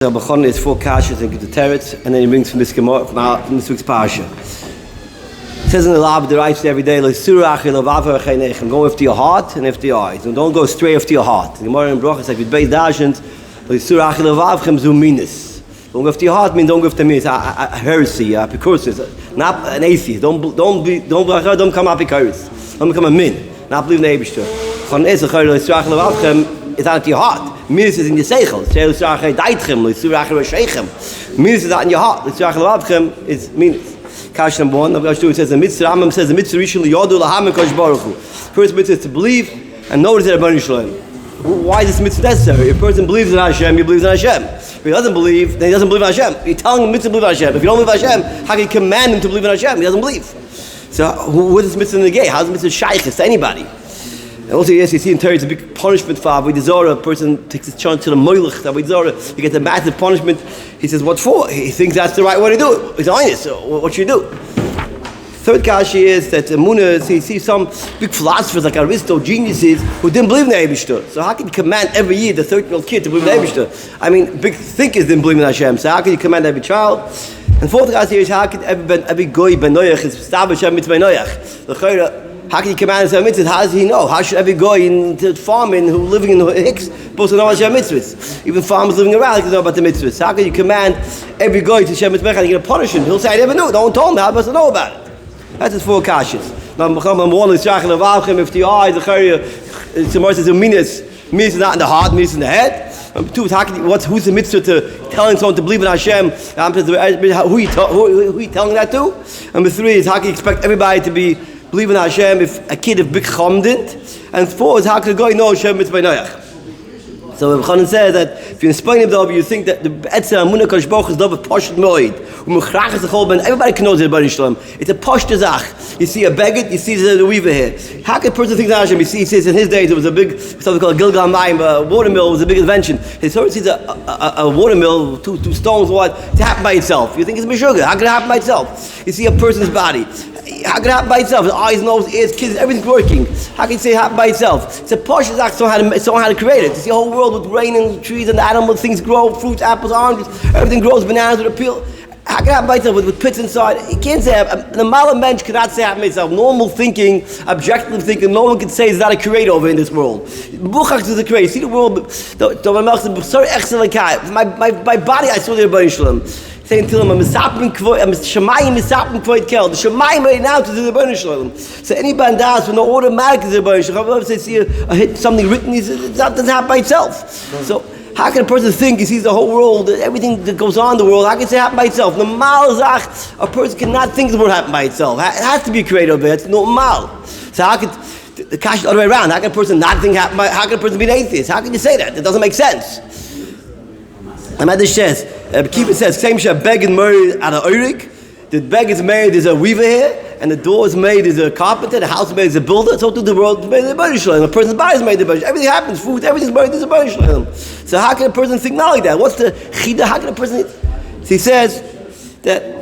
So Bechon is 4 kashas and the teretz, and then he brings from this Gemara from this week's parsha. It says in the Lab, the writes every day, go after your heart and after your eyes, and don't go straight after your heart. The Gemara in Broch is like with Beis Dashent, don't go after your heart means don't go after me. It's a heresy, a precursus, not an atheist. Don't come apicurus. Don't become a min. Not believe in the Eibishter. It's out of your heart. Minus is in your seichel. Minus is out in your heart. Is minus. Kash number 1. It says the mitzvah. Rambam says the mitzvah rishon liyodu lahamin kosh baruch hu. First mitzvah is to believe and know that it's Rebbeinu Shalom. Why is this mitzvah necessary? If a person believes in Hashem, he believes in Hashem. If he doesn't believe, then he doesn't believe in Hashem. You're telling him mitzvah to believe in Hashem. If you don't believe in Hashem, how can you command him to believe in Hashem? He doesn't believe. So what is this mitzvah negate? How is this mitzvah shaykhis to anybody? And also, yes, you see in Torah, it's a big punishment for Avodah Zarah. A person takes his chance to the moilach, Avodah Zarah, he gets a massive punishment. He says, what for? He thinks that's the right way to do it. He's honest, so what should you do? Third kashi is that Munah, he sees some big philosophers like Aristo, geniuses, who didn't believe in the Eibishter. So how can you command every year the 13-year-old kid to believe in the Eibishter? I mean, big thinkers didn't believe in Hashem, so how can you command every child? And fourth kashi is how can every goy ben Noach is established mitzvah Noach? How can you command Hashem mitzvahs? How does he know? How should every guy in farming who living in Hicks supposed to know Hashem mitzvahs? Even farmers living around can know about the mitzvahs. How can you command every guy to Hashem mitzvah? How are you going to punish him? He'll say, I never knew. No one told me. How am I supposed to know about it? That's his 4 kashas. Now, one is shachal of alchem. If the eye, the chayre, tomorrow says minus is not in the heart, minus in the head. Number 2 is who's the mitzvah to telling someone to believe in Hashem? Who are you telling that to? Number 3 is how can you expect everybody to believe in Hashem if a kid of big chum didn't? And 4 is how can a guy know Hashem mitzvah Noach? So Reb Chanan says that if you explain him Dovid, you think that the Etzah Amunah Kosh Baruch is Dovid Poshet Moed. Everybody can know the Rebbeinu Shalom. It's a Poshet Zach. You see a beggar, you see the weaver here. How can a person think that Hashem? He says in his days there was a big, something called a Gilgal Mayim, a watermill was a big invention. His sort of sees a watermill, two stones wide, to happen by itself. You think it's Meshuggah. How can it happen by itself? You see a person's body. How can it happen by itself? His eyes, nose, ears, kids, everything's working. How can you say it happen by itself? It's a Poshet Zach, someone had to create it. You see a whole world with rain and trees and animals, things grow, fruits, apples, oranges, everything grows, bananas with a peel. How can it happen by itself with pits inside? You can't say the Mala Mensch cannot say it happen by itself. Normal thinking, objective thinking, no one can say there's not a creator over in this world. Buchach is the creator. See the world, my body I saw the Rebbeinu Shalom. Saying to him, I'm Shemayim Misapim Kvoid Kel. The Shemayim right now to the Rebbeinu Shalom. So anybody does when the automatic is the Rebbeinu Shalom. If see a hit something written, it doesn't happen by itself. So how can a person think he sees the whole world, everything that goes on in the world? How can it happen by itself? Normal zach, a person cannot think the world happen by itself. It has to be a creator of it. It's normal. So how can the cash the other way around? How can a person not think happen by? How can a person be an atheist? How can you say that? It doesn't make sense. And Madish says, Kiva says, same shit, beg is married at an Urik. The beg is made as a weaver here, and the door is made as a carpenter, the house is made as a builder, so too the world is made as a Rebbeinu Shalom. A person's body is made as a Rebbeinu Shalom. Everything happens, food, everything's made as a Rebbeinu Shalom. So how can a person think not like that? What's the chida? How can a person... So he says that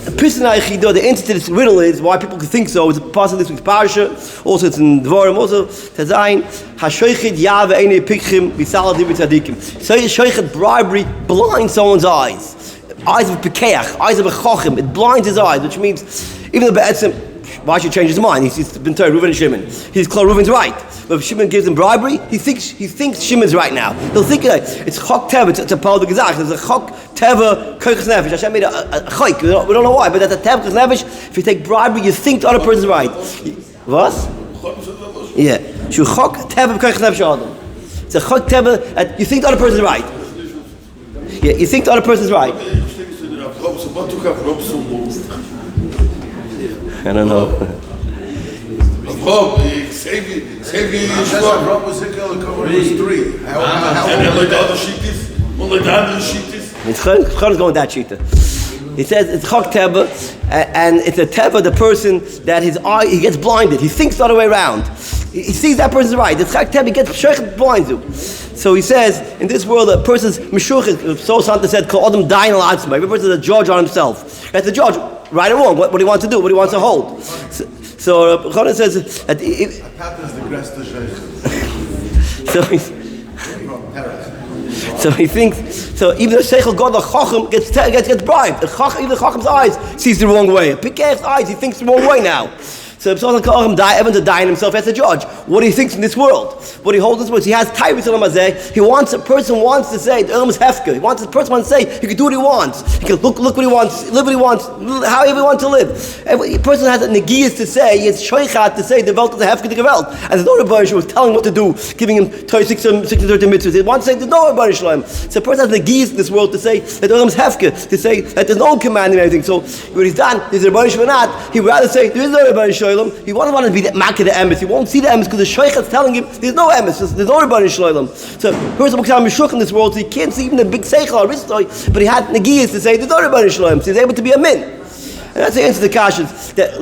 a person chida, the answer to this riddle is why people can think so. It's a part of this week's parasha. Also it's in Dvarim, also Tazayin. HaShoichet Yahweh Einei Pikchim B'Salad Divrei Tzadikim. So Shoichet bribery blinds someone's eyes. Eyes of a Pekeach, eyes of a Chachim. It blinds his eyes, which means even the Be'etzim, why should he change his mind? He's been told Reuven and Shimon. He's called Reuven's right. But if Shimon gives him bribery, he thinks Shimon's right now. He'll think it's Chok Teva, it's a Paul the Gezach. There's a Chok Teva Koiches Nefesh. Hashem made a Choik. We don't know why, but that's a Teva Koiches Nefesh. If you take bribery, you think the other person's right. What? Yeah. Shu Chok Teva Koiches Nefesh Adam. It's a Chok Teva, you think the other person's right. Yeah, you think the other person's right. I don't know. Save you. Rob was three. And like the other sheeties? Like the other sheeties? It's going with that sheetah. He says it's Chok Teva, and it's a Teva, the person that his eye, he gets blinded. He thinks the other way around. He sees that person's right. The Chok Teva, he gets shochet, blinds you. So he says, in this world, a person's meshuchet, so Santa said, Kol Adam Dayan Al Atzma. Every person is a judge on himself. That's the judge, right or wrong, what he wants to do, what he wants to hold. So Chonan says that So he thinks. So even the seichel god, the chacham gets bribed. Even the chacham's eyes sees the wrong way. Pikech's eyes, he thinks the wrong way now. So everyone's to die in himself as a judge. What he thinks in this world, what he holds in this world. He has tyrus in Mazeh. A person wants to say the Elam is hefker. The person wants to say he can do what he wants. He can look what he wants, live what he wants, however he wants to live. Every person has a negiyas to say. He has shoichat to say the Welt of the hefker the Gewalt. And there's no Rebbeinu Shalom was telling him what to do, giving him 630 mitzvahs. He wants to say there's no Rebbeinu Shalom. So a person has negiyas in this world to say that the Elam is hefker, to say that there's no commanding anything. So what he's done is the Rebbeinu Shalom not. He would rather say there is no Rebbeinu Shalom. He won't want to be the Makkah the emes. He won't see the emes because the Shaykh is telling him there's no emes. There's no Rebbeinu Shalom. So person looks at Meshuk in this world, so he can't see even the big seichel or Ristoy, but he had negiyas to say there's no Rebbeinu Shalom. So he's able to be a min. And that's the answer to the questions. That the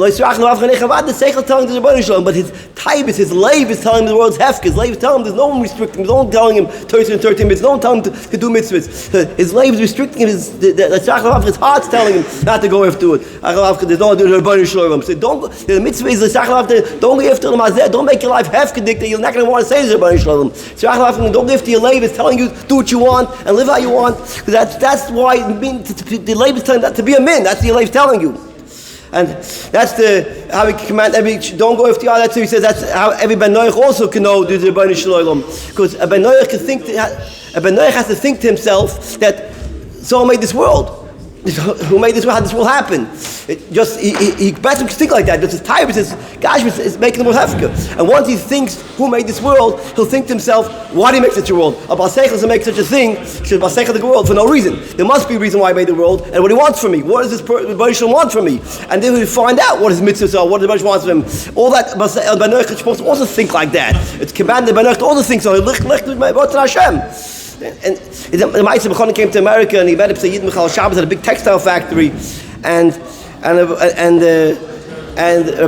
seichel telling the Rebbeinu Shalom, but his taibis, his leiv is telling him the world's hefker. His leiv is telling him there's no one restricting him. There's no one telling him 30 and 13 mitzvahs. No one telling him to do mitzvahs. His leiv is restricting him. His heart's telling him not to go after it. There's no one doing the Rebbeinu Shalom. So the mitzvah is don't go after the don't make your life hefker that you're not going to want to say the Rebbeinu Shalom. Don't go after your leiv is telling you do what you want and live how you want. That's why the leiv is telling that to be a min. That's the leiv telling you. And that's how we command don't go after the other. That's he says that's how every Ben Noach also can know the Rebbeinu Shalom. Because a Ben Noach has to think to himself that someone made this world. Who made this world? How this will happen? He better think like that. Because his tyrus, his gashmis is making the world hefker. And once he thinks who made this world, he'll think to himself, why did he make such a world? A Baseichel doesn't make such a thing. Should Baseichel the world for no reason? There must be a reason why he made the world and what he wants from me. What does this Rebbeinu want from me? And then we find out what his mitzvahs are, what the Rebbeinu wants from him. All that Ben Noach is supposed to also think like that. It's commanded Ben Noach to also think so. Hashem. And the Ma'aseh B'chon came to America and he met up to Yid Michal Shabbos at a big textile factory, and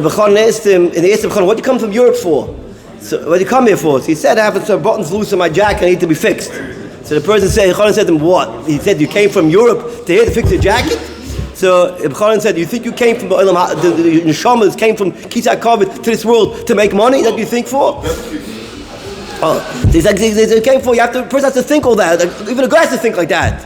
B'chon asked him, and he asked him, what did you come from Europe for? So what did you come here for? So he said, I have some buttons loose on my jacket, I need to be fixed. So the person said, B'chon said to him, what? He said, you came from Europe to here to fix your jacket? So B'chon said, you think you came from the Neshamas came from Chizuk to this world to make money? That you think for? They came for you. The person has to think all that. Even a guy has to think like that.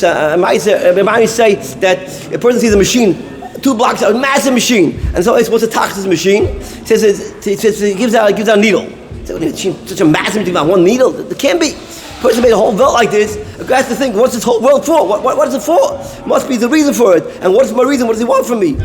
Ma'aseh say that a person sees a machine, 2 blocks, a massive machine, and so it's what's the tax this machine? He gives out a needle. Such a massive machine, one needle. It can't be. A person made a whole world like this. A guy has to think, what's this whole world for? What is it for? Must be the reason for it. And what is my reason? What does he want from me?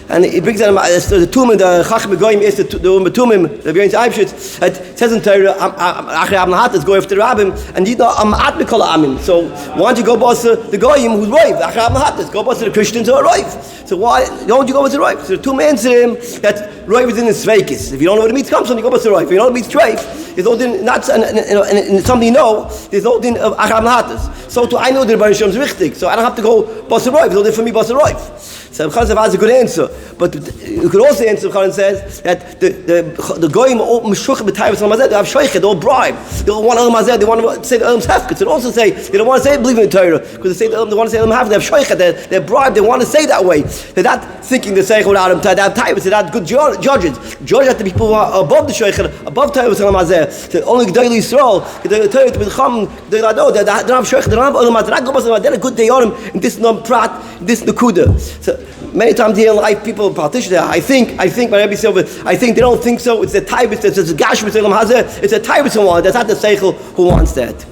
And he brings out the Tumim, the Chacham Begoyim is the Tumim, the B'yon's Eibshitz. It says in Torah, Achri Abn Hatas, go after the Rabbim, and you know, At Mikol Amin. So why don't you go boss the Goyim who's Roiv, Achri Abn Hatas, go boss the Christians who are Roiv. So why don't you go boss the Roiv? So the two men answer him that Roiv is in the Sveikis. If you don't know where the meat comes from, you go boss the Roiv. If you don't know the meat's treif, there's no din, not, and something you know, there's no din of Achri Abn Hatas. So too, I know the Rebbeinu Shalom is richtig, so I don't have to go boss the Roiv, there's no din for me boss the Roiv. So Khan has a good answer, but you could also answer. Khan says that the goyim all mishuch b'tayvus l'mazeh, they have shoichet, they all bribe, they all want l'mazeh, they want to say the elam's hefker. They also say they don't want to say believe in the Torah because they say they want to say elam hefker. They have shoichet, they're bribed, they want to say that way. They're not thinking the seichel without them. They have tayvus, they're not good judges. Judges are the people who are above the shoichet, above tayvus l'mazeh. So only Gedolei Yisrael, the Torah to become they don't have shoichet, they don't have elam hazeh. They're a good day on them in this non prat, this nakuda. So many times here in life, people, politicians, I think, my Rebbe Silver, I think they don't think so. It's a taibus, it's a gashmis, it's a taibus who wants. That's not the seichel who wants that.